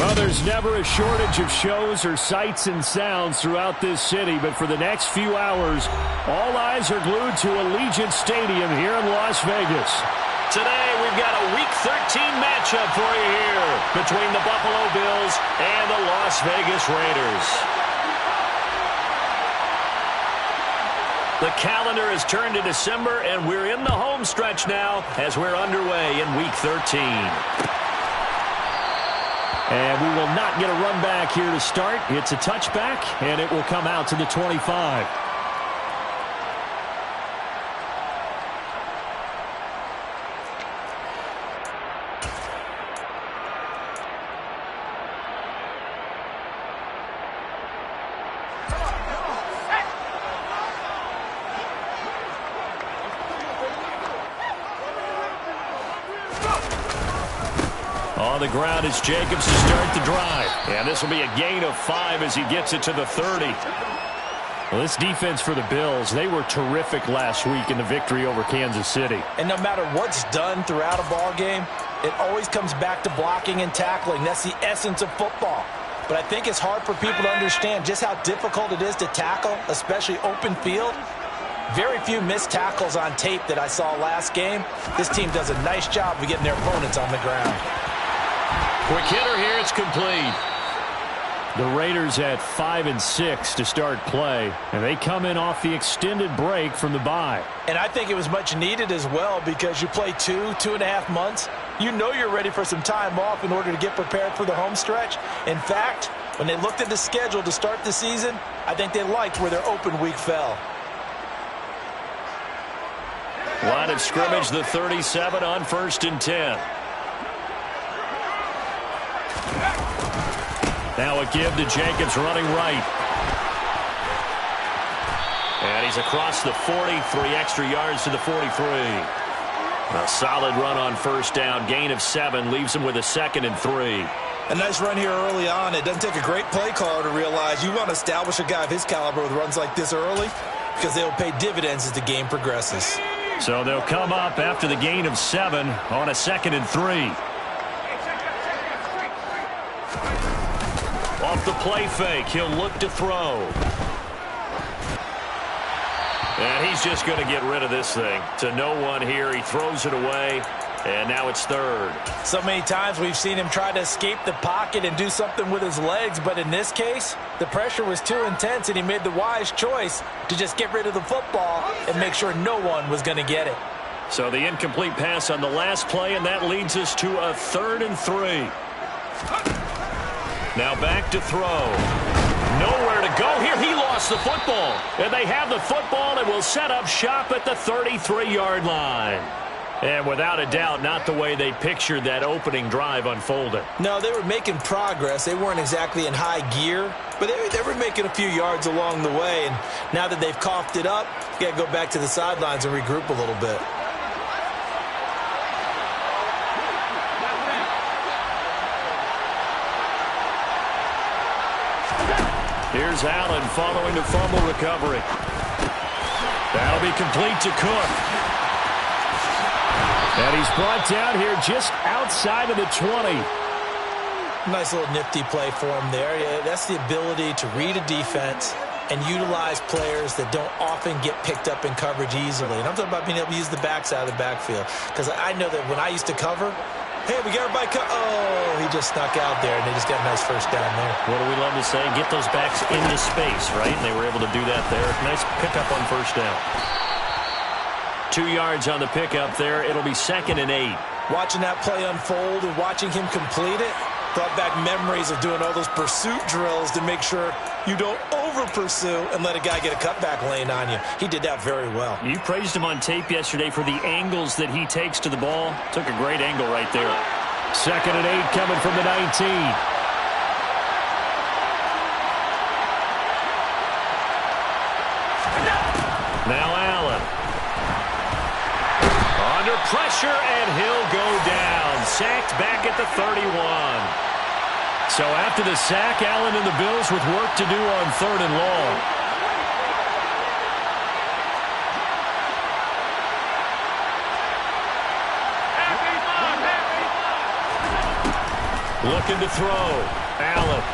Well, there's never a shortage of shows or sights and sounds throughout this city, but for the next few hours, all eyes are glued to Allegiant Stadium here in Las Vegas. Today, we've got a Week 13 matchup for you here between the Buffalo Bills and the Las Vegas Raiders. The calendar has turned to December, and we're in the home stretch now as we're underway in Week 13. And we will not get a run back here to start. It's a touchback, and it will come out to the 25. On the ground is Jacobs to start the drive. And this will be a gain of 5 as he gets it to the 30. Well, this defense for the Bills, they were terrific last week in the victory over Kansas City. And no matter what's done throughout a ball game, it always comes back to blocking and tackling. That's the essence of football. But I think it's hard for people to understand just how difficult it is to tackle, especially open field. Very few missed tackles on tape that I saw last game. This team does a nice job of getting their opponents on the ground. Quick hitter here, it's complete. The Raiders at 5-6 to start play, and they come in off the extended break from the bye. And I think it was much needed as well because you play 2.5 months. You know you're ready for some time off in order to get prepared for the home stretch. In fact, when they looked at the schedule to start the season, I think they liked where their open week fell. Line of scrimmage, the 37 on 1st and 10. Now a give to Jacobs running right. And he's across the 40, 3 extra yards to the 43. A solid run on 1st down, gain of 7, leaves him with a 2nd and 3. A nice run here early on. It doesn't take a great play caller to realize you want to establish a guy of his caliber with runs like this early because they'll pay dividends as the game progresses. So they'll come up after the gain of 7 on a 2nd and 3. Off the play fake, he'll look to throw. And he's just going to get rid of this thing. To no one here, he throws it away, and now it's 3rd. So many times we've seen him try to escape the pocket and do something with his legs, but in this case, the pressure was too intense, and he made the wise choice to just get rid of the football and make sure no one was going to get it. So the incomplete pass on the last play, and that leads us to a 3rd and 3. Now back to throw. Nowhere to go here. He lost the football. And they have the football and will set up shop at the 33-yard line. And without a doubt, not the way they pictured that opening drive unfolded. No, they were making progress. They weren't exactly in high gear, but they were making a few yards along the way. And now that they've coughed it up, you got to go back to the sidelines and regroup a little bit. Here's Allen following the fumble recovery. That'll be complete to Cook. And he's brought down here just outside of the 20. Nice little nifty play for him there. Yeah, that's the ability to read a defense and utilize players that don't often get picked up in coverage easily. And I'm talking about being able to use the backs out of the backfield. Because I know that when I used to cover, hey, we got everybody oh, he just snuck out there, and they just got a nice 1st down there. What do we love to say? Get those backs into space, right? And they were able to do that there. Nice pickup on 1st down. 2 yards on the pickup there. It'll be 2nd and 8. Watching that play unfold and watching him complete it brought back memories of doing all those pursuit drills to make sure you don't over-pursue and let a guy get a cutback lane on you. He did that very well. You praised him on tape yesterday for the angles that he takes to the ball. Took a great angle right there. 2nd and 8 coming from the 19. Now Allen. Under pressure, and he'll go down. Sacked back at the 31. So after the sack, Allen and the Bills with work to do on 3rd and long. Looking to throw. Allen.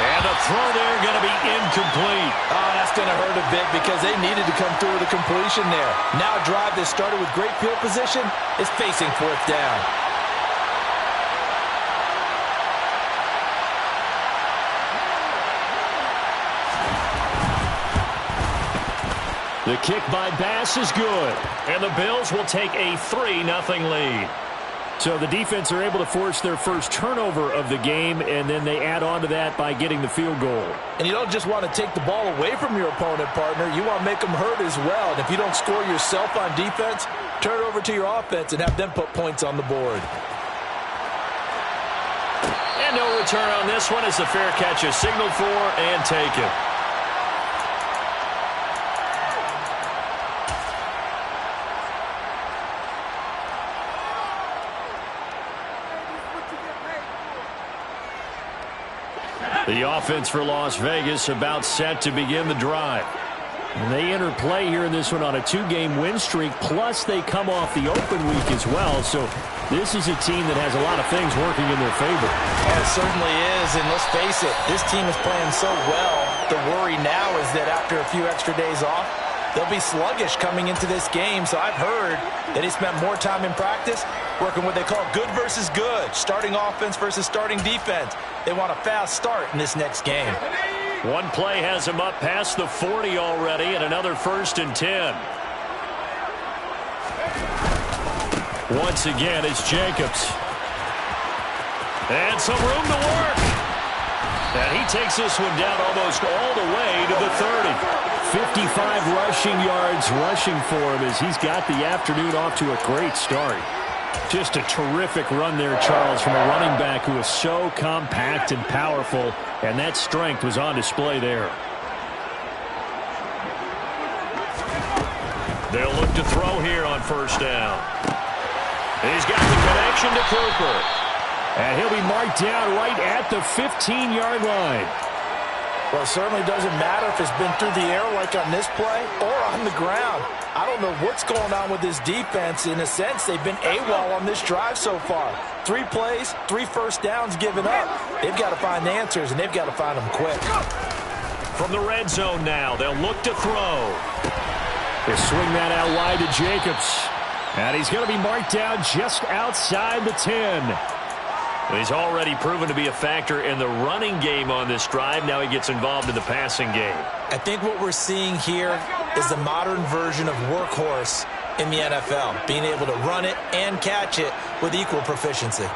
And the throw there going to be incomplete. Oh, that's going to hurt a bit because they needed to come through with a completion there. Now a drive that started with great field position is facing fourth down. The kick by Bass is good. And the Bills will take a 3-0 lead. So the defense are able to force their first turnover of the game, and then they add on to that by getting the field goal. And you don't just want to take the ball away from your opponent, partner. You want to make them hurt as well. And if you don't score yourself on defense, turn it over to your offense and have them put points on the board. And no return on this one as the fair catch is signaled for and taken. The offense for Las Vegas about set to begin the drive. And they enter play here in this one on a 2-game win streak, plus they come off the open week as well. So this is a team that has a lot of things working in their favor. Yeah, it certainly is, and let's face it, this team is playing so well. The worry now is that after a few extra days off, they'll be sluggish coming into this game. So I've heard that they spent more time in practice working what they call good versus good, starting offense versus starting defense. They want a fast start in this next game. One play has them up past the 40 already, and another 1st and 10. Once again, it's Jacobs. And some room to work. And he takes this one down almost all the way to the 30. 55 rushing yards rushing for him as he's got the afternoon off to a great start. Just a terrific run there, Charles, from a running back who is so compact and powerful, and that strength was on display there. They'll look to throw here on 1st down. He's got the connection to Cooper. And he'll be marked down right at the 15-yard line. Well, it certainly doesn't matter if it's been through the air like on this play or on the ground. I don't know what's going on with this defense. In a sense, they've been AWOL on this drive so far. 3 plays, 3 first downs given up. They've got to find answers, and they've got to find them quick. From the red zone now, they'll look to throw. They swing that out wide to Jacobs. And he's going to be marked down just outside the 10. He's already proven to be a factor in the running game on this drive. Now he gets involved in the passing game. I think what we're seeing here is the modern version of workhorse in the NFL, being able to run it and catch it with equal proficiency.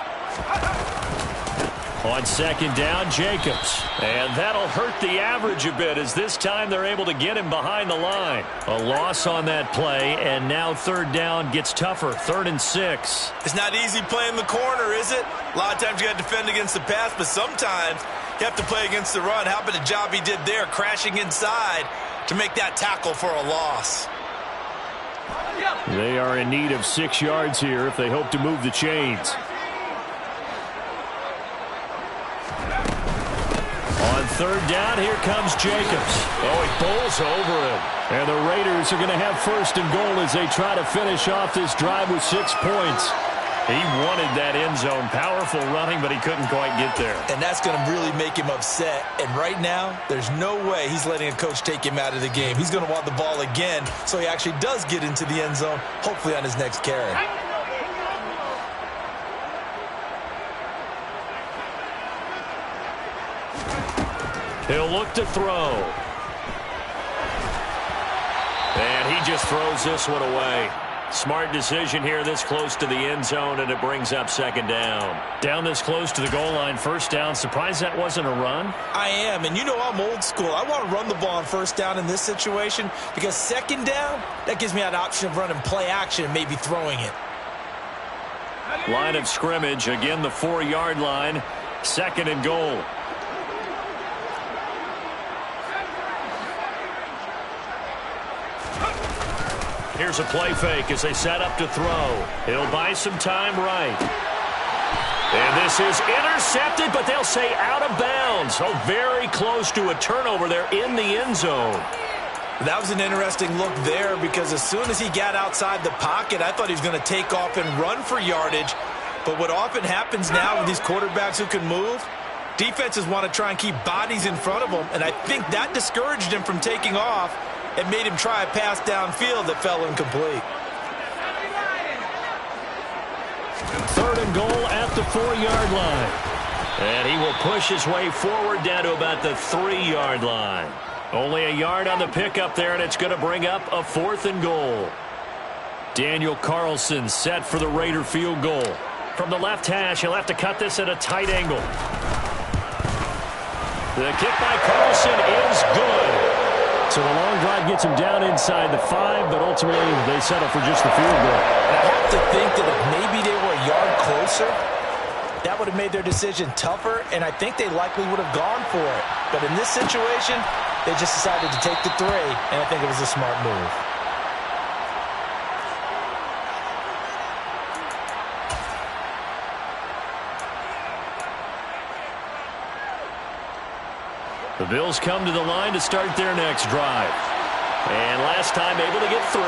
On 2nd down, Jacobs. And that'll hurt the average a bit as this time they're able to get him behind the line. A loss on that play, and now 3rd down gets tougher. 3rd and 6. It's not easy playing the corner, is it? A lot of times you got to defend against the pass, but sometimes you have to play against the run. How about the job he did there, crashing inside to make that tackle for a loss? They are in need of 6 yards here if they hope to move the chains. On 3rd down, here comes Jacobs. Oh, he bowls over him. And the Raiders are going to have 1st and goal as they try to finish off this drive with 6 points. He wanted that end zone. Powerful running, but he couldn't quite get there. And that's going to really make him upset. And right now, there's no way he's letting a coach take him out of the game. He's going to want the ball again, so he actually does get into the end zone, hopefully on his next carry. He'll look to throw. And he just throws this one away. Smart decision here this close to the end zone, and it brings up 2nd down. Down this close to the goal line, 1st down. Surprised that wasn't a run? I am, and you know I'm old school. I want to run the ball on 1st down in this situation because 2nd down, that gives me an option of running play action and maybe throwing it. Line of scrimmage, again the 4-yard line. 2nd and goal. Here's a play fake as they set up to throw. He'll buy some time right. And this is intercepted, but they'll say out of bounds. So very close to a turnover there in the end zone. That was an interesting look there because as soon as he got outside the pocket, I thought he was going to take off and run for yardage. But what often happens now with these quarterbacks who can move, defenses want to try and keep bodies in front of them, and I think that discouraged him from taking off and made him try a pass downfield that fell incomplete. 3rd and goal at the 4-yard line. And he will push his way forward down to about the 3-yard line. Only a yard on the pickup there, and it's going to bring up a 4th and goal. Daniel Carlson set for the Raider field goal. From the left hash, he'll have to cut this at a tight angle. The kick by Carlson is good. So the long drive gets him down inside the 5, but ultimately they settle for just the field goal. I have to think that if maybe they were a yard closer, that would have made their decision tougher, and I think they likely would have gone for it. But in this situation, they just decided to take the 3, and I think it was a smart move. The Bills come to the line to start their next drive. And last time able to get 3.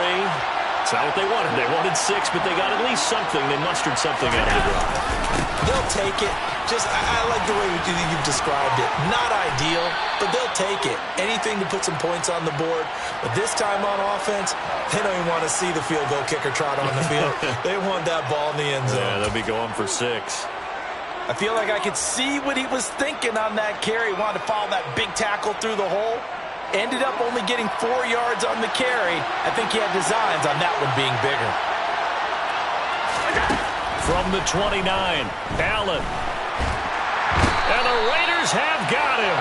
It's not what they wanted. They wanted 6, but they got at least something. They mustered something out of the drive. They'll take it. I like the way you've described it. Not ideal, but they'll take it. Anything to put some points on the board. But this time on offense, they don't even want to see the field goal kicker trot on the field. They want that ball in the end zone. Yeah, they'll be going for 6. I feel like I could see what he was thinking on that carry. He wanted to follow that big tackle through the hole. Ended up only getting 4 yards on the carry. I think he had designs on that one being bigger. From the 29, Allen. And the Raiders have got him.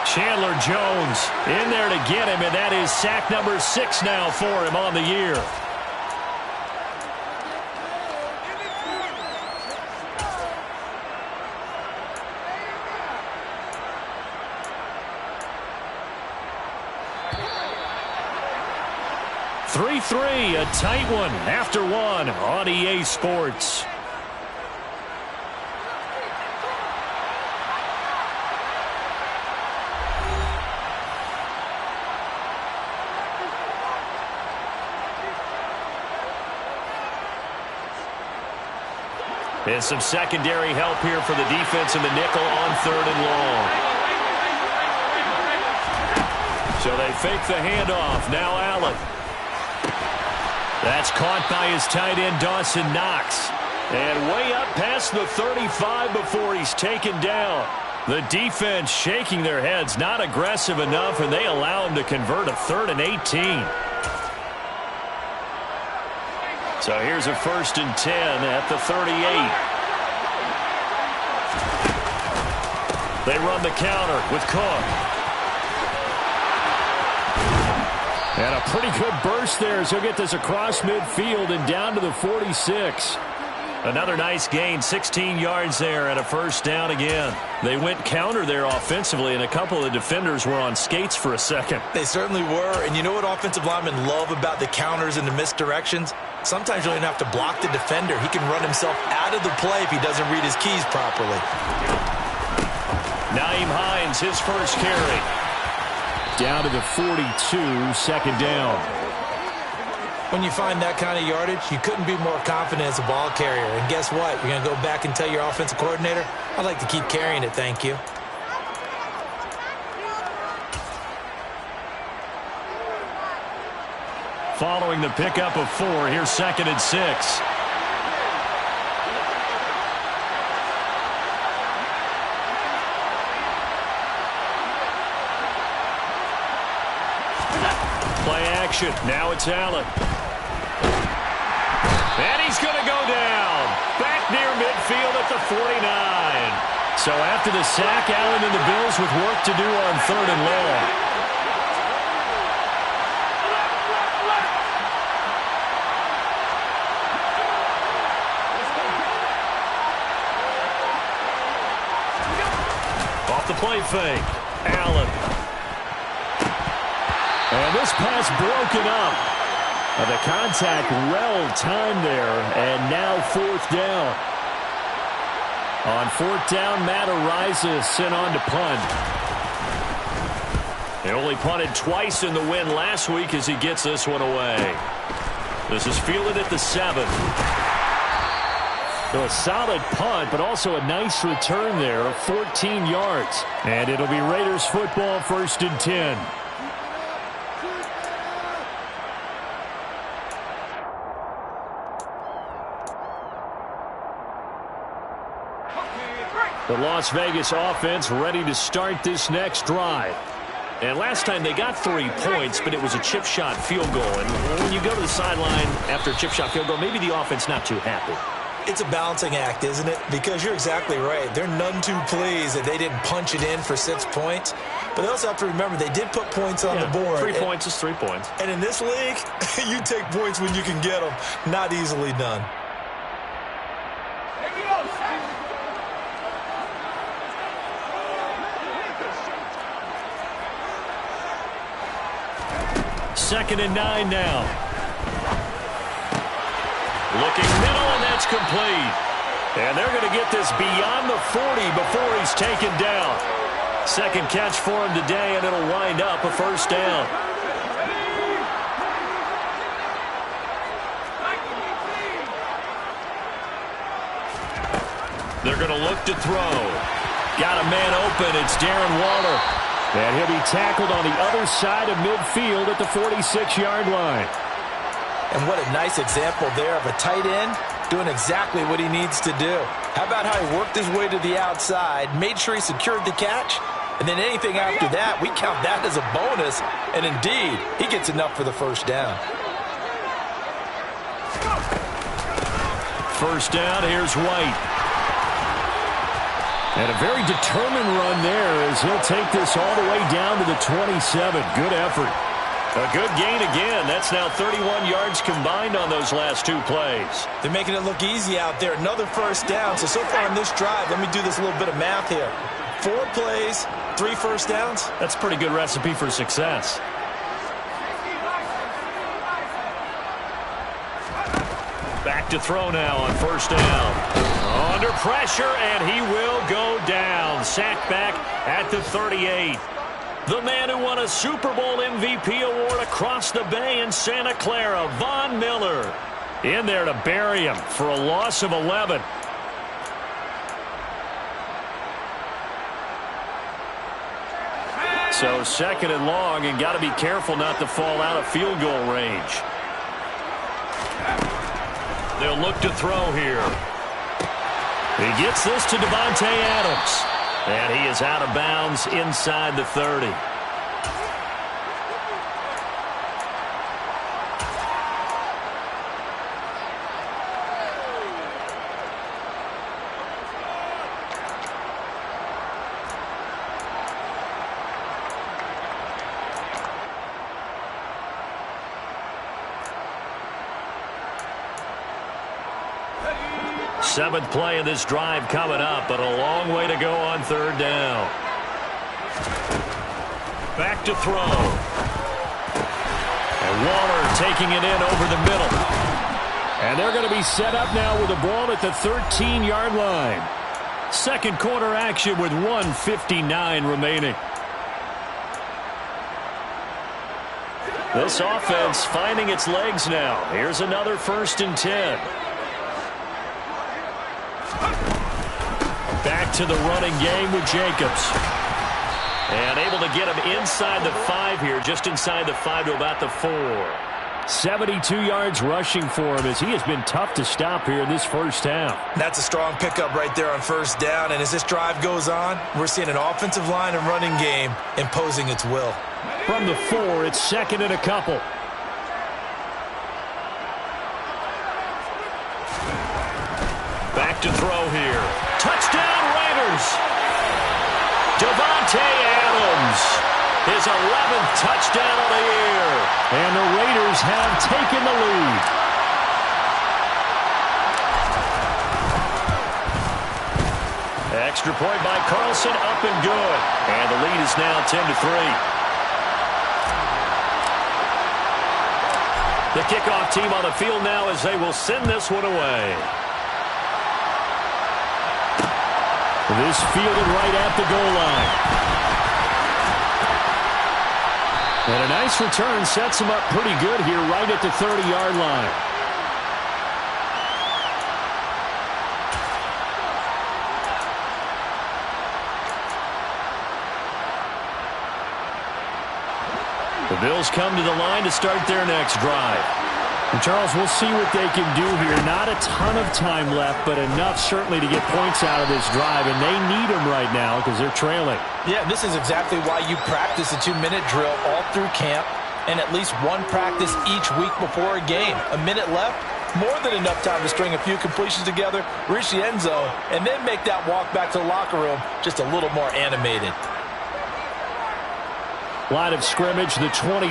Chandler Jones in there to get him, and that is sack number 6 now for him on the year. A tight one after 1 on EA Sports. And some secondary help here for the defense in the nickel on 3rd and long. So they fake the handoff. Now Allen. That's caught by his tight end, Dawson Knox. And way up past the 35 before he's taken down. The defense shaking their heads, not aggressive enough, and they allow him to convert a 3rd and 18. So here's a 1st and 10 at the 38. They run the counter with Cook. And a pretty good burst there as he'll get this across midfield and down to the 46. Another nice gain, 16 yards there and a 1st down again. They went counter there offensively, and a couple of defenders were on skates for a second. They certainly were, and you know what offensive linemen love about the counters and the misdirections? Sometimes you don't even have to block the defender. He can run himself out of the play if he doesn't read his keys properly. Nyheim Hines, his first carry. Down to the 42, 2nd down. When you find that kind of yardage, you couldn't be more confident as a ball carrier. And guess what? You're going to go back and tell your offensive coordinator, I'd like to keep carrying it, thank you. Following the pickup of 4, here's 2nd and 6. Now it's Allen. And he's going to go down. Back near midfield at the 49. So after the sack, Allen and the Bills with work to do on 3rd and long. Off the play fake. Allen. And this pass broken up. The contact well timed there, and now 4th down. On 4th down, Matt Araiza sent on to punt. They only punted twice in the win last week as he gets this one away. This is fielded at the 7. So a solid punt, but also a nice return there of 14 yards. And it'll be Raiders football, 1st and 10. The Las Vegas offense ready to start this next drive. And last time they got 3 points, but it was a chip shot field goal. And when you go to the sideline after a chip shot field goal, maybe the offense not too happy. It's a balancing act, isn't it? Because you're exactly right. They're none too pleased that they didn't punch it in for 6 points. But they also have to remember they did put points on the board. 3 points is 3 points. And in this league, you take points when you can get them. Not easily done. Second and 9 now. Looking middle, and that's complete. And they're going to get this beyond the 40 before he's taken down. Second catch for him today, and it'll wind up a 1st down. They're going to look to throw. Got a man open. It's Darren Waller. And he'll be tackled on the other side of midfield at the 46-yard line. And what a nice example there of a tight end doing exactly what he needs to do. How about how he worked his way to the outside, made sure he secured the catch, and then anything after that, we count that as a bonus. And indeed, he gets enough for the 1st down. 1st down, here's White. And a very determined run there as he'll take this all the way down to the 27. Good effort. A good gain again. That's now 31 yards combined on those last 2 plays. They're making it look easy out there. Another 1st down. So far in this drive, let me do this little bit of math here. 4 plays, 3 1st downs. That's a pretty good recipe for success. Back to throw now on 1st down. Under pressure, and he will go down. Sacked back at the 38. The man who won a Super Bowl MVP award across the bay in Santa Clara, Von Miller. In there to bury him for a loss of 11. So 2nd and long, and got to be careful not to fall out of field goal range. They'll look to throw here. He gets this to Devontae Adams. And he is out of bounds inside the 30. Seventh play of this drive coming up, but a long way to go on 3rd down. Back to throw. And Waller taking it in over the middle. And they're going to be set up now with the ball at the 13-yard line. 2nd quarter action with 1:59 remaining. This offense finding its legs now. Here's another 1st and 10. Back to the running game with Jacobs. And able to get him inside the 5 here, just inside the 5 to about the 4. 72 yards rushing for him as he has been tough to stop here in this 1st half. That's a strong pickup right there on 1st down. And as this drive goes on, we're seeing an offensive line and running game imposing its will. From the 4, it's 2nd and a couple. Back to throw here. Touchdown Raiders! Devontae Adams, his 11th touchdown of the year. And the Raiders have taken the lead. Extra point by Carlson, up and good. And the lead is now 10-3. The kickoff team on the field now as they will send this one away. This fielded right at the goal line. And a nice return sets him up pretty good here right at the 30-yard line. The Bills come to the line to start their next drive. And Charles, we'll see what they can do here. Not a ton of time left, but enough certainly to get points out of this drive, and they need them right now because they're trailing. Yeah, this is exactly why you practice a 2-minute drill all through camp and at least one practice each week before a game. A minute left, more than enough time to string a few completions together, reach the end zone, and then make that walk back to the locker room just a little more animated. Line of scrimmage, the 24.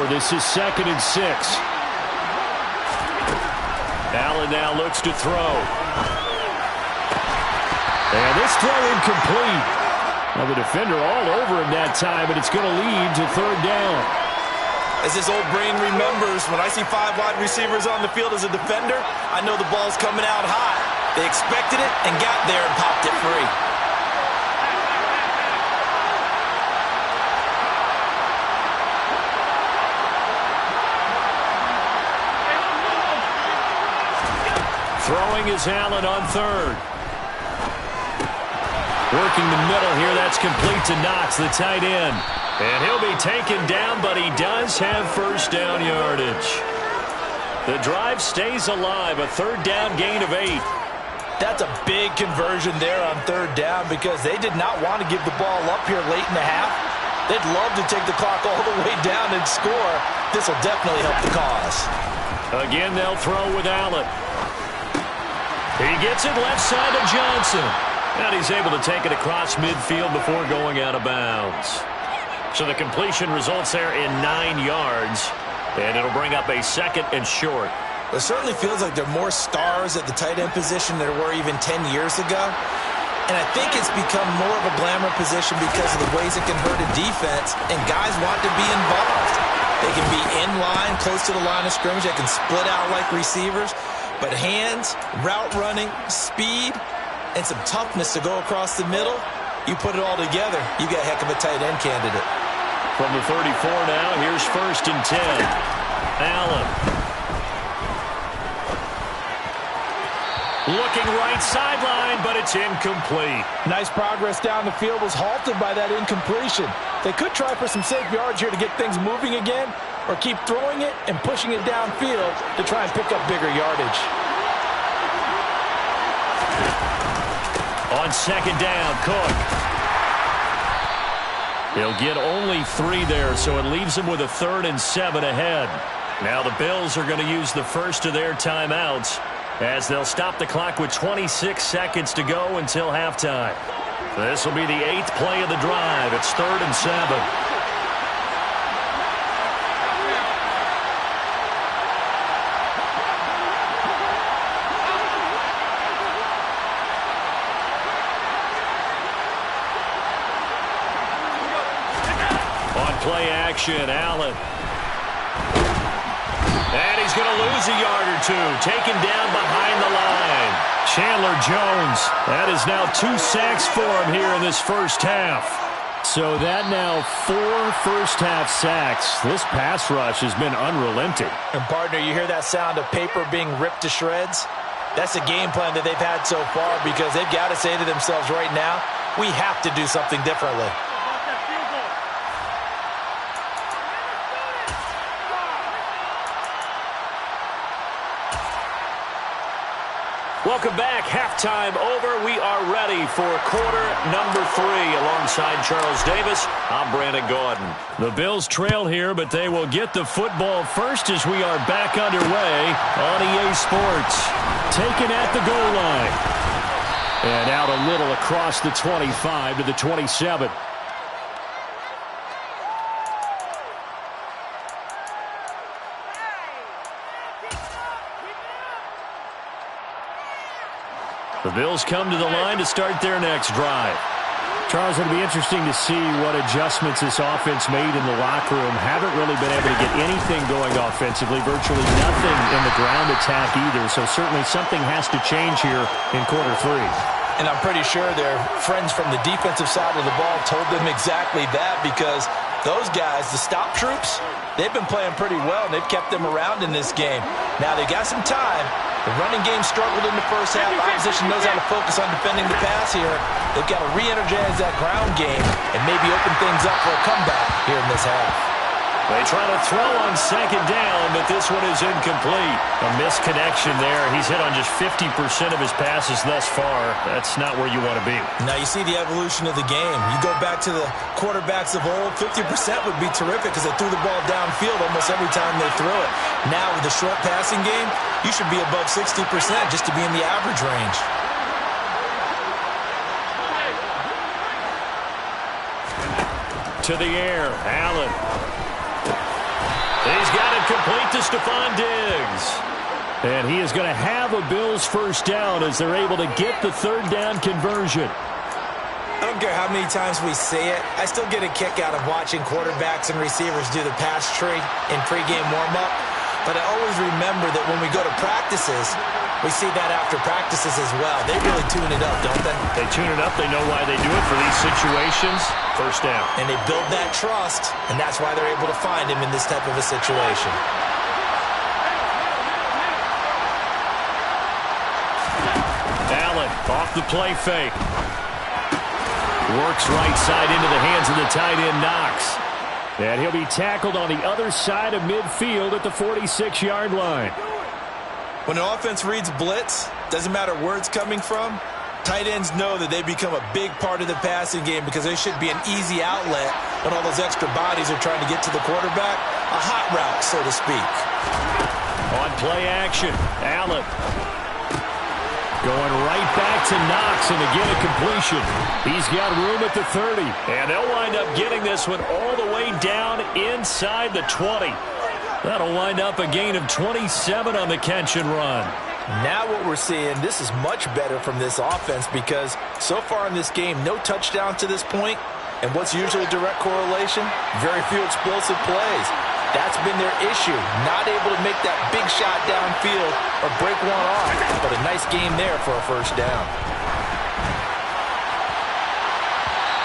This is 2nd and 6. Allen now looks to throw. And this throw incomplete. Well, the defender all over him that time, but it's going to lead to 3rd down. As this old brain remembers, when I see 5 wide receivers on the field as a defender, I know the ball's coming out hot. They expected it and got there and popped it free. Throwing is Allen on 3rd. Working the middle here. That's complete to Knox, the tight end. And he'll be taken down, but he does have 1st down yardage. The drive stays alive. A 3rd down gain of 8. That's a big conversion there on 3rd down because they did not want to give the ball up here late in the half. They'd love to take the clock all the way down and score. This will definitely help the cause. Again, they'll throw with Allen. He gets it left side to Johnson. And he's able to take it across midfield before going out of bounds. So the completion results there in 9 yards. And it'll bring up a 2nd and short. It certainly feels like there are more stars at the tight end position than there were even 10 years ago. And I think it's become more of a glamour position because of the ways it can hurt a defense. And guys want to be involved. They can be in line, close to the line of scrimmage. They can split out like receivers. But hands, route running, speed, and some toughness to go across the middle, you put it all together, you got a heck of a tight end candidate. From the 34 now, here's 1st and 10. Allen. Looking right sideline, but it's incomplete. Nice progress down the field, was halted by that incompletion. They could try for some safe yards here to get things moving again, or keep throwing it and pushing it downfield to try and pick up bigger yardage. On 2nd down, Cook. He'll get only 3 there, so it leaves him with a 3rd and 7 ahead. Now the Bills are going to use the first of their timeouts as they'll stop the clock with 26 seconds to go until halftime. This will be the 8th play of the drive. It's 3rd and 7. Play action, Allen. And he's going to lose a yard or 2. Taken down behind the line. Chandler Jones. That is now 2 sacks for him here in this first half. So that now 4 first-half sacks. This pass rush has been unrelenting. And, partner, you hear that sound of paper being ripped to shreds? That's the game plan that they've had so far because they've got to say to themselves right now, we have to do something differently. Welcome back. Halftime over. We are ready for quarter number 3. Alongside Charles Davis, I'm Brandon Gaudin. The Bills trail here, but they will get the football first as we are back underway on EA Sports. Taken at the goal line. And out a little across the 25 to the 27. The Bills come to the line to start their next drive. Charles, it'll be interesting to see what adjustments this offense made in the locker room. Haven't really been able to get anything going offensively, virtually nothing in the ground attack either. So certainly something has to change here in quarter 3. And I'm pretty sure their friends from the defensive side of the ball told them exactly that, because those guys, the stop troops, they've been playing pretty well, and they've kept them around in this game. Now they got some time. The running game struggled in the first half. Opposition knows how to focus on defending the pass here. They've got to re-energize that ground game and maybe open things up for a comeback here in this half. They try to throw on second down, but this one is incomplete. A misconnection there. He's hit on just 50% of his passes thus far. That's not where you want to be. Now you see the evolution of the game. You go back to the quarterbacks of old, 50% would be terrific because they threw the ball downfield almost every time they threw it. Now with the short passing game, you should be above 60% just to be in the average range. To the air, Allen. He's got it complete to Stephon Diggs. And he is going to have a Bills first down as they're able to get the third down conversion. I don't care how many times we say it, I still get a kick out of watching quarterbacks and receivers do the pass tree in pregame warm-up. But I always remember that when we go to practices, we see that after practices as well. They really tune it up, don't they? They tune it up. They know why they do it for these situations. First down. And they build that trust, and that's why they're able to find him in this type of a situation. Allen off the play fake. Works right side into the hands of the tight end, Knox. And he'll be tackled on the other side of midfield at the 46-yard line. When an offense reads blitz, doesn't matter where it's coming from, tight ends know that they become a big part of the passing game because there should be an easy outlet when all those extra bodies are trying to get to the quarterback. A hot route, so to speak. On play action, Allen. Going right back to Knox, and again a completion. He's got room at the 30. And they'll wind up getting this one all the way down inside the 20. That'll wind up a gain of 27 on the catch and run. Now what we're seeing, this is much better from this offense because so far in this game, no touchdown to this point. And what's usually a direct correlation? Very few explosive plays. That's been their issue. Not able to make that big shot downfield or break one off. But a nice game there for a first down.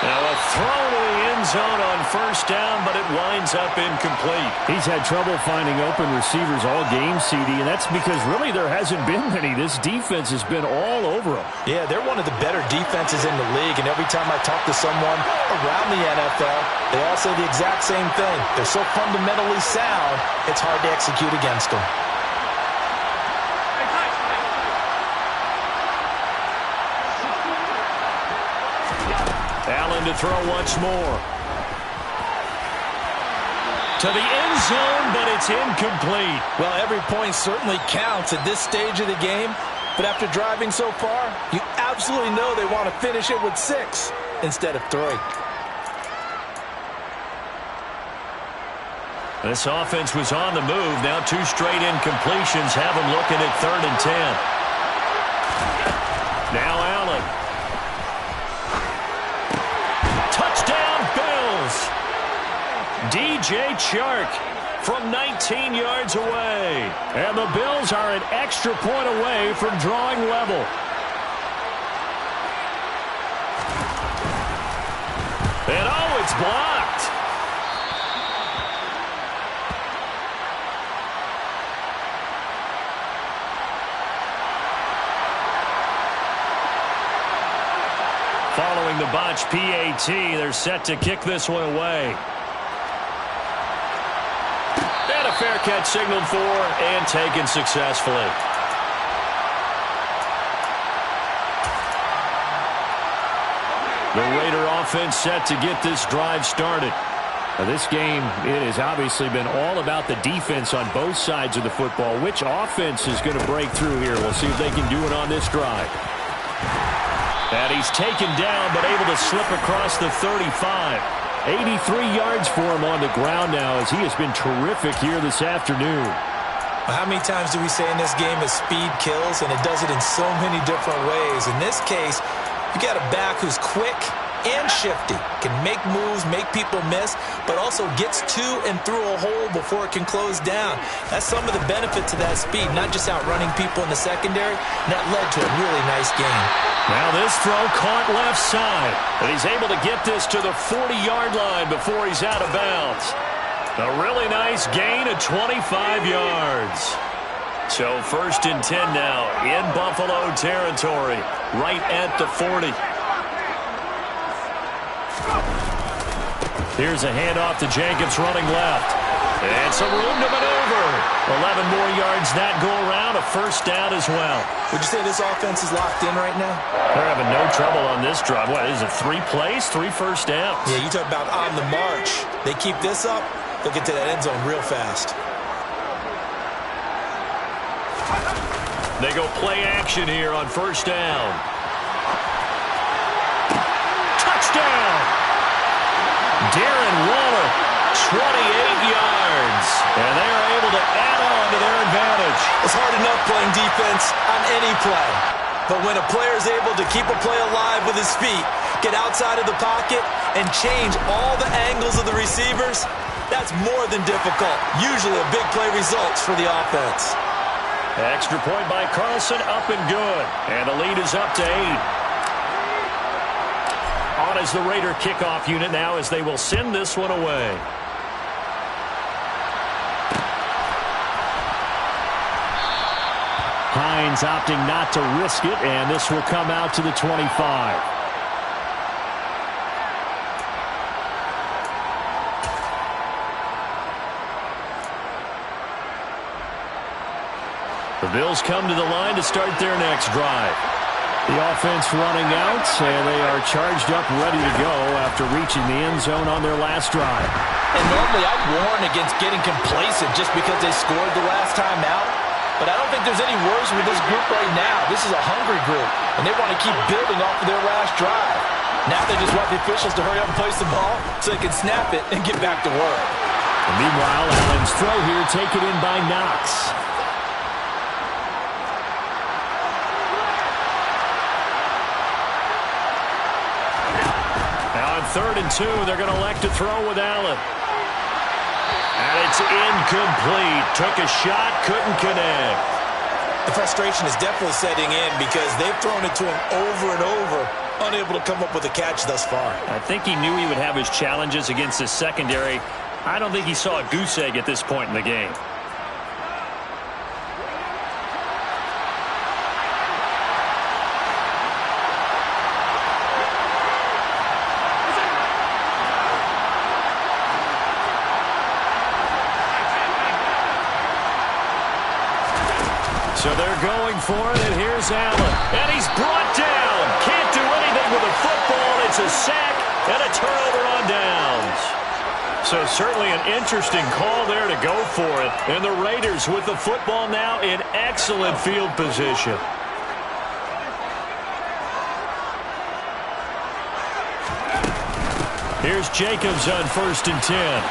Now a throw to the end zone on first down, but it winds up incomplete. He's had trouble finding open receivers all game, CD, and that's because really there hasn't been many. This defense has been all over them. Yeah, they're one of the better defenses in the league, and every time I talk to someone around the NFL, they all say the exact same thing. They're so fundamentally sound, it's hard to execute against them. Allen to throw once more. To the end zone, but it's incomplete. Well, every point certainly counts at this stage of the game, but after driving so far, you absolutely know they want to finish it with 6 instead of 3. This offense was on the move. Now 2 straight incompletions have them looking at 3rd and 10. Now Allen. Touchdown, Bills. DJ Chark from 19 yards away. And the Bills are an extra point away from drawing level. And oh, it's blocked. Following the botch PAT, they're set to kick this one away. And a fair catch signaled for and taken successfully. The Raider offense set to get this drive started. Now this game, it has obviously been all about the defense on both sides of the football. Which offense is going to break through here? We'll see if they can do it on this drive. And he's taken down, but able to slip across the 35. 83 yards for him on the ground now as he has been terrific here this afternoon. How many times do we say in this game that speed kills, and it does it in so many different ways? In this case, you got a back who's quick and shifty, can make moves, make people miss, but also gets to and through a hole before it can close down. That's some of the benefits of that speed, not just outrunning people in the secondary, and that led to a really nice game. Now this throw caught left side, and he's able to get this to the 40-yard line before he's out of bounds. A really nice gain of 25 yards. So 1st and 10 now in Buffalo territory, right at the 40. Here's a handoff to Jacobs running left. And some room to maneuver. 11 more yards that go around, a first down as well. Would you say this offense is locked in right now? They're having no trouble on this drive. What, is it 3 plays, 3 first downs? Yeah, you talk about on the march. They keep this up, they'll get to that end zone real fast. They go play action here on first down. Touchdown! Darren Waller, 28 yards. And they are able to add on to their advantage. It's hard enough playing defense on any play. But when a player is able to keep a play alive with his feet, get outside of the pocket, and change all the angles of the receivers, that's more than difficult. Usually a big play results for the offense. Extra point by Carlson, up and good. And the lead is up to 8. On as the Raider kickoff unit now as they will send this one away. Hines opting not to risk it, and this will come out to the 25. The Bills come to the line to start their next drive. The offense running out, and they are charged up, ready to go after reaching the end zone on their last drive. And normally I'd warn against getting complacent just because they scored the last time out. But I don't think there's any worries with this group right now. This is a hungry group, and they want to keep building off of their last drive. Now they just want the officials to hurry up and place the ball so they can snap it and get back to work. And meanwhile, Allen's throw here taken in by Knox. Now on 3rd and 2, they're going to elect to throw with Allen. And it's incomplete. Took a shot, couldn't connect. The frustration is definitely setting in because they've thrown it to him over and over, unable to come up with a catch thus far. I think he knew he would have his challenges against his secondary. I don't think he saw a goose egg at this point in the game. So they're going for it, and here's Allen. And he's brought down. Can't do anything with the football. It's a sack and a turnover on downs. So certainly an interesting call there to go for it. And the Raiders with the football now in excellent field position. Here's Jacobs on 1st and 10.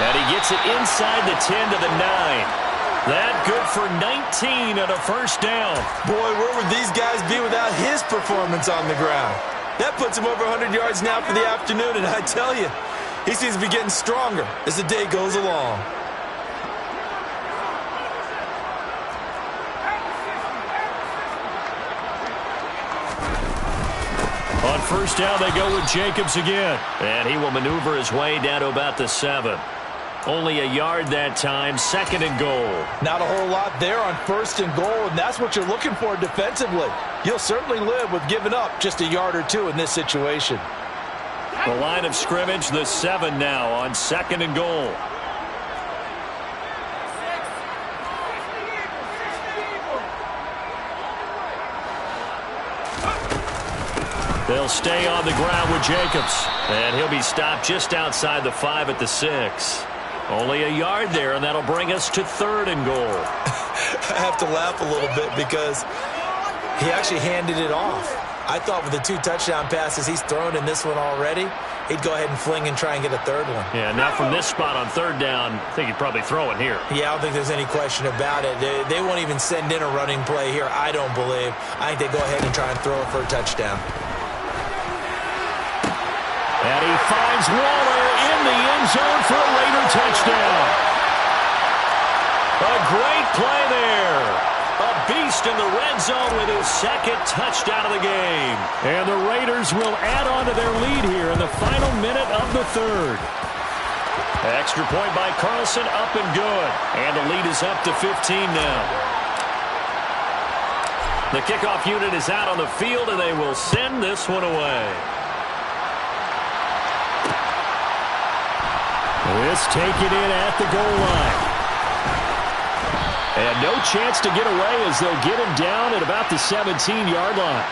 And he gets it inside the 10 to the 9. That good for 19 and a first down. Boy, where would these guys be without his performance on the ground? That puts him over 100 yards now for the afternoon, and I tell you, he seems to be getting stronger as the day goes along. On first down, they go with Jacobs again. And he will maneuver his way down to about the 7. Only a yard that time, 2nd and goal. Not a whole lot there on 1st and goal, and that's what you're looking for defensively. You'll certainly live with giving up just a yard or 2 in this situation. The line of scrimmage, the 7 now on 2nd and goal. They'll stay on the ground with Jacobs. And he'll be stopped just outside the 5 at the 6. Only a yard there, and that'll bring us to 3rd and goal. I have to laugh a little bit because he actually handed it off. I thought with the 2 touchdown passes he's thrown in this one already, he'd go ahead and fling and try and get a 3rd one. Yeah, now from this spot on 3rd down, I think he'd probably throw it here. Yeah, I don't think there's any question about it. They won't even send in a running play here, I don't believe. I think they go ahead and try and throw it for a touchdown. And he finds Waller in the end zone for a Raider touchdown. A great play there. A beast in the red zone with his 2nd touchdown of the game. And the Raiders will add on to their lead here in the final minute of the 3rd. Extra point by Carlson, up and good. And the lead is up to 15 now. The kickoff unit is out on the field, and they will send this one away. This taken in at the goal line. And no chance to get away as they'll get him down at about the 17-yard line.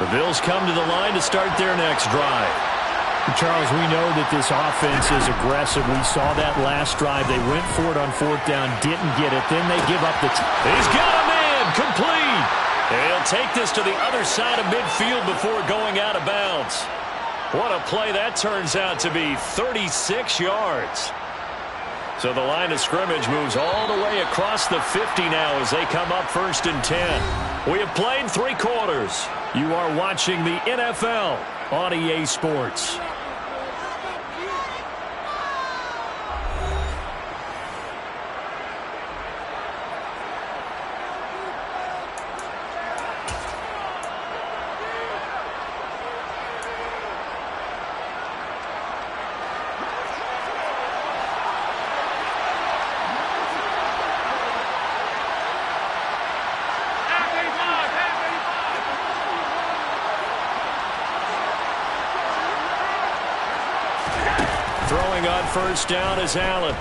The Bills come to the line to start their next drive. Charles, we know that this offense is aggressive. We saw that last drive. They went for it on fourth down, didn't get it. Then they give up the... He's got a man, complete. He'll take this to the other side of midfield before going out of bounds. What a play that turns out to be, 36 yards. So the line of scrimmage moves all the way across the 50 now as they come up 1st and 10. We have played 3 quarters. You are watching the NFL on EA Sports. Throwing on 1st down is Allen.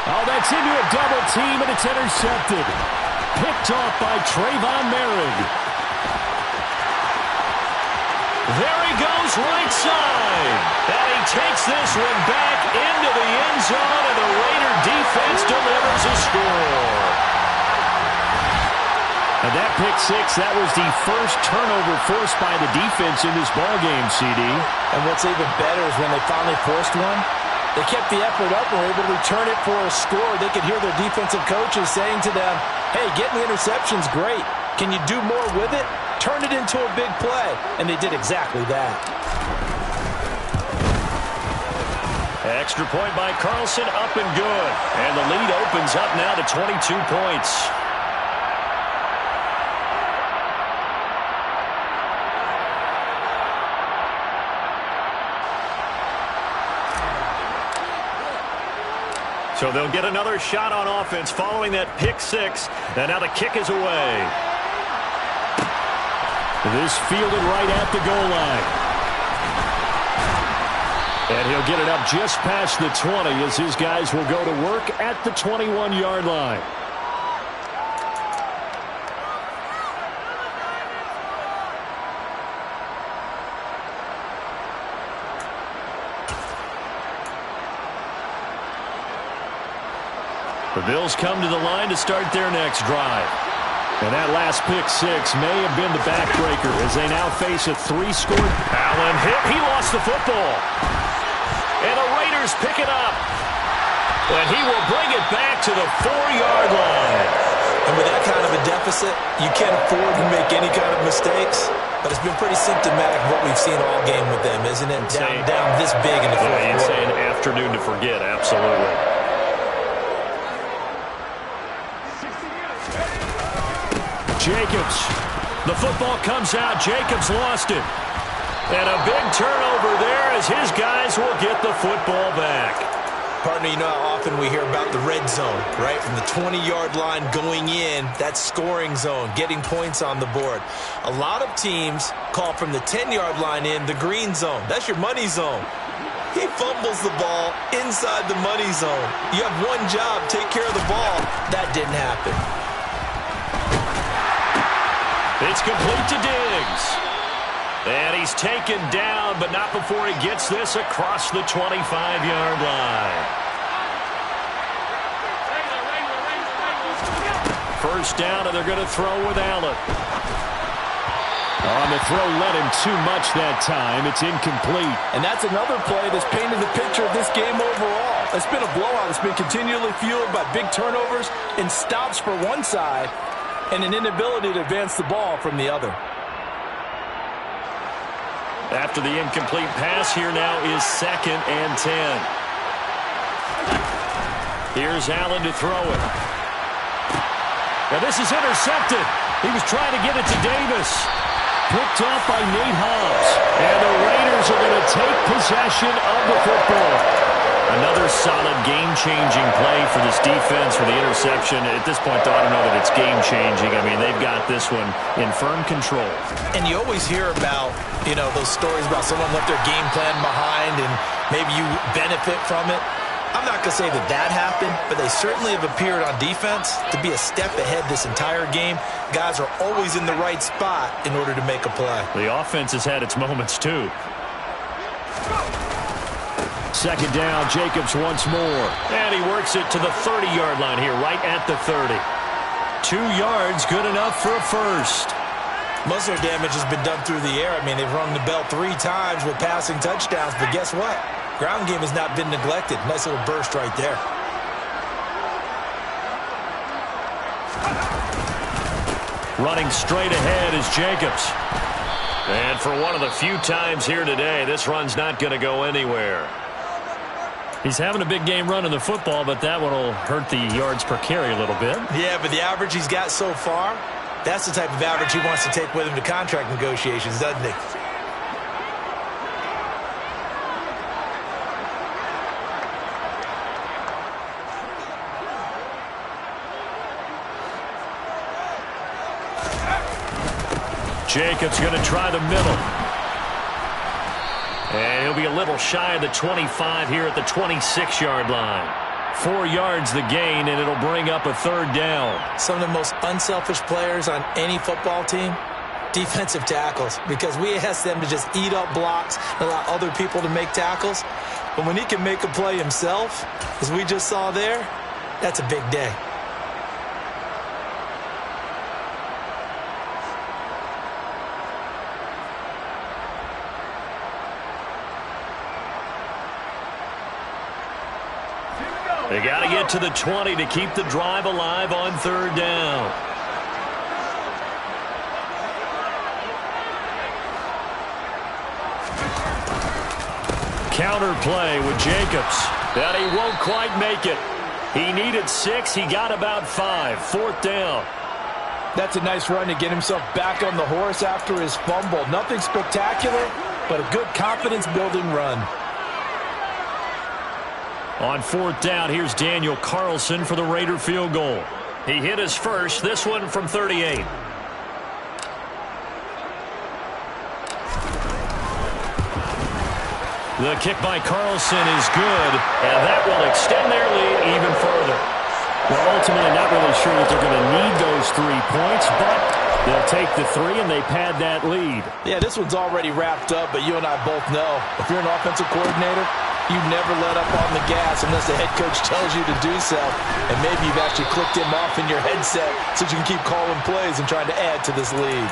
Oh, that's into a double team, and it's intercepted. Picked off by Trayvon Merrick. There he goes, right side. And he takes this one back into the end zone, and the Raider defense delivers a score. And that pick six, that was the first turnover forced by the defense in this ballgame, CD. And what's even better is when they finally forced one, they kept the effort up and were able to return it for a score. They could hear their defensive coaches saying to them, hey, getting the interception's great. Can you do more with it? Turn it into a big play. And they did exactly that. Extra point by Carlson, up and good. And the lead opens up now to 22 points. So they'll get another shot on offense following that pick six. And now the kick is away. This fielded right at the goal line. And he'll get it up just past the 20 as his guys will go to work at the 21-yard line. The Bills come to the line to start their next drive. And that last pick six may have been the backbreaker as they now face a 3-score. Allen hit. He lost the football. And the Raiders pick it up. And he will bring it back to the 4-yard line. And with that kind of a deficit, you can't afford to make any kind of mistakes. But it's been pretty symptomatic of what we've seen all game with them, isn't it? Down this big in the fourth quarter. You'd say an afternoon to forget, absolutely. Jacobs. The football comes out. Jacobs lost it. And a big turnover there as his guys will get the football back. Partner, you know how often we hear about the red zone, right? From the 20-yard line going in, that scoring zone, getting points on the board. A lot of teams call from the 10-yard line in the green zone. That's your money zone. He fumbles the ball inside the money zone. You have one job, take care of the ball. That didn't happen. It's complete to Diggs. And he's taken down, but not before he gets this across the 25-yard line. First down, and they're going to throw with Allen. On the throw, led him too much that time. It's incomplete. And that's another play that's painted the picture of this game overall. It's been a blowout. It's been continually fueled by big turnovers and stops for one side and an inability to advance the ball from the other. After the incomplete pass, here now is 2nd and 10. Here's Allen to throw it. Now this is intercepted. He was trying to get it to Davis. Picked off by Nate Hobbs. And the Raiders are going to take possession of the football. Another solid game-changing play for this defense for the interception. At this point, though, I don't know that it's game-changing. I mean, they've got this one in firm control. And you always hear about, those stories about someone left their game plan behind and maybe you benefit from it. I'm not going to say that that happened, but they certainly have appeared on defense to be a step ahead this entire game. Guys are always in the right spot in order to make a play. The offense has had its moments, too. Second down, Jacobs once more. And he works it to the 30-yard line here, right at the 30. 2 yards, good enough for a first. Most of their damage has been done through the air. I mean, they've rung the bell 3 times with passing touchdowns, but guess what? Ground game has not been neglected. Nice little burst right there. Running straight ahead is Jacobs. And for one of the few times here today, this run's not going to go anywhere. He's having a big game running the football, but that one will hurt the yards per carry a little bit. Yeah, but the average he's got so far, that's the type of average he wants to take with him to contract negotiations, doesn't he? Jacobs going to try the middle. And he'll be a little shy of the 25 here at the 26-yard line. 4 yards the gain, and it'll bring up a third down. Some of the most unselfish players on any football team, defensive tackles, because we ask them to just eat up blocks and allow other people to make tackles. But when he can make a play himself, as we just saw there, that's a big day. They got to get to the 20 to keep the drive alive on third down. Counter play with Jacobs. And he won't quite make it. He needed 6. He got about 5. Fourth down. That's a nice run to get himself back on the horse after his fumble. Nothing spectacular, but a good confidence-building run. On fourth down, here's Daniel Carlson for the Raider field goal. He hit his first, this one from 38. The kick by Carlson is good, and that will extend their lead even further. Well, ultimately, not really sure that they're going to need those 3 points, but they'll take the 3, and they pad that lead. Yeah, this one's already wrapped up, but you and I both know, if you're an offensive coordinator, you never let up on the gas unless the head coach tells you to do so. And maybe you've actually clicked him off in your headset so you can keep calling plays and trying to add to this lead.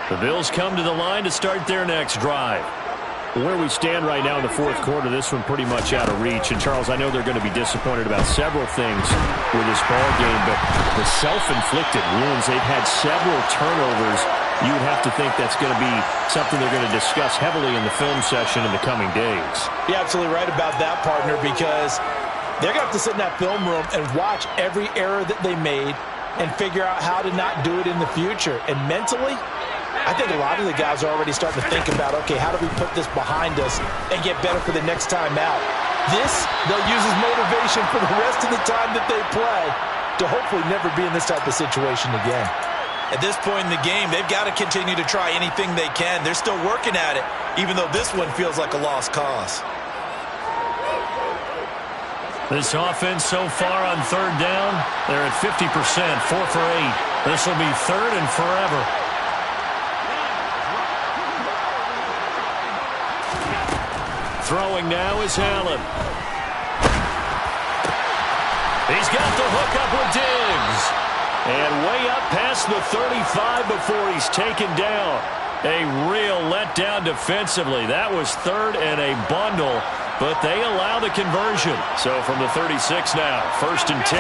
The Bills come to the line to start their next drive. Where we stand right now in the fourth quarter, this one pretty much out of reach. And, Charles, I know they're going to be disappointed about several things with this ball game, but the self-inflicted wounds, they've had several turnovers. You would have to think that's going to be something they're going to discuss heavily in the film session in the coming days. You're absolutely right about that, partner, because they're going to have to sit in that film room and watch every error that they made and figure out how to not do it in the future. And mentally, I think a lot of the guys are already starting to think about, okay, how do we put this behind us and get better for the next time out? This, they'll use as motivation for the rest of the time that they play to hopefully never be in this type of situation again. At this point in the game, they've got to continue to try anything they can. They're still working at it, even though this one feels like a lost cause. This offense so far on third down, they're at 50%, 4 for 8. This will be third and forever. Throwing now is Allen. He's got the hook up with Diggs. And way up past the 35 before he's taken down. A real letdown defensively. That was third and a bundle, but they allow the conversion. So from the 36 now, first and 10.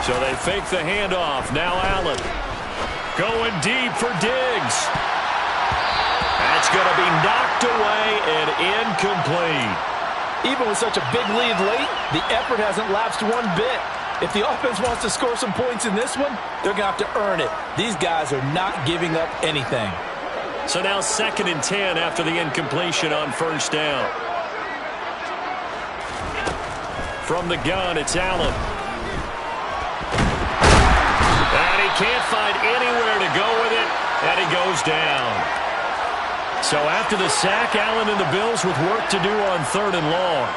So they fake the handoff. Now Allen going deep for Diggs. That's It's going to be knocked away and incomplete. Even with such a big lead late, the effort hasn't lapsed one bit. If the offense wants to score some points in this one, they're going to have to earn it. These guys are not giving up anything. So now 2nd and 10 after the incompletion on 1st down. From the gun, it's Allen. And he can't find anywhere to go with it, and he goes down. So after the sack, Allen and the Bills with work to do on 3rd and long.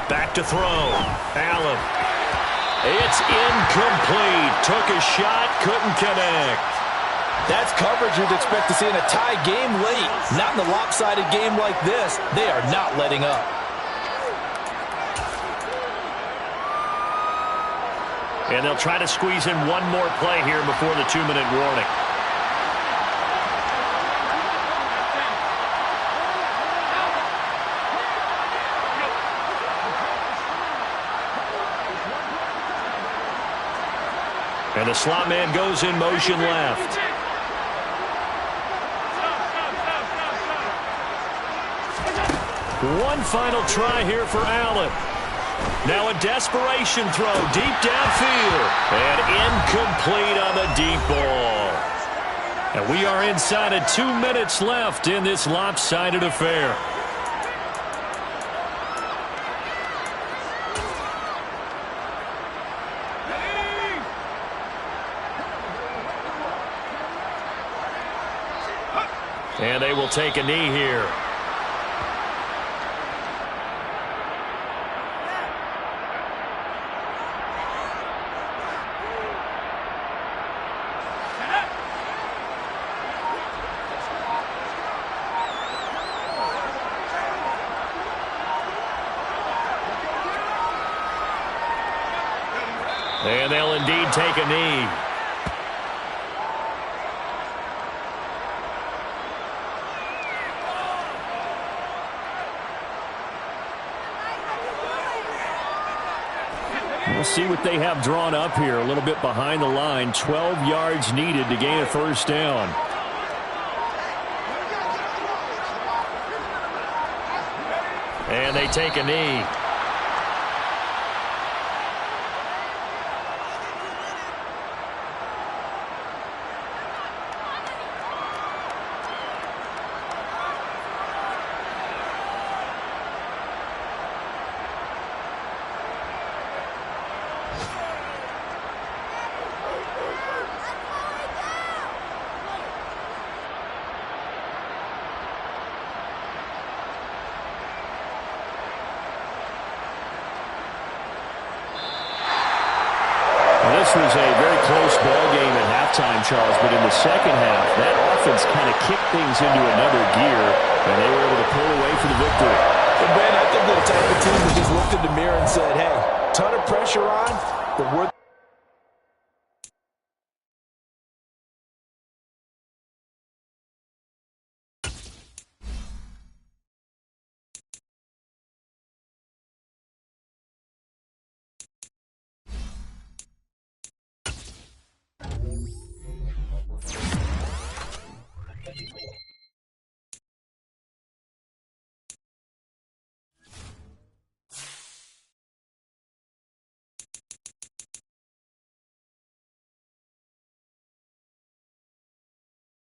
Back to throw. Allen. It's incomplete. Took a shot, couldn't connect. That's coverage you'd expect to see in a tie game late. Not in a lopsided game like this. They are not letting up. And they'll try to squeeze in one more play here before the 2-minute warning. And the slot man goes in motion left. One final try here for Allen. Now a desperation throw deep downfield. And incomplete on the deep ball. And we are inside of 2 minutes left in this lopsided affair. And they will take a knee here. And they'll indeed take a knee. We'll see what they have drawn up here. A little bit behind the line. 12 yards needed to gain a 1st down. And they take a knee. This was a very close ball game at halftime, Charles, but in the second half, that offense kind of kicked things into another gear, and they were able to pull away for the victory. But, man, I think they're the type of team that just looked in the mirror and said, hey, ton of pressure on, but we're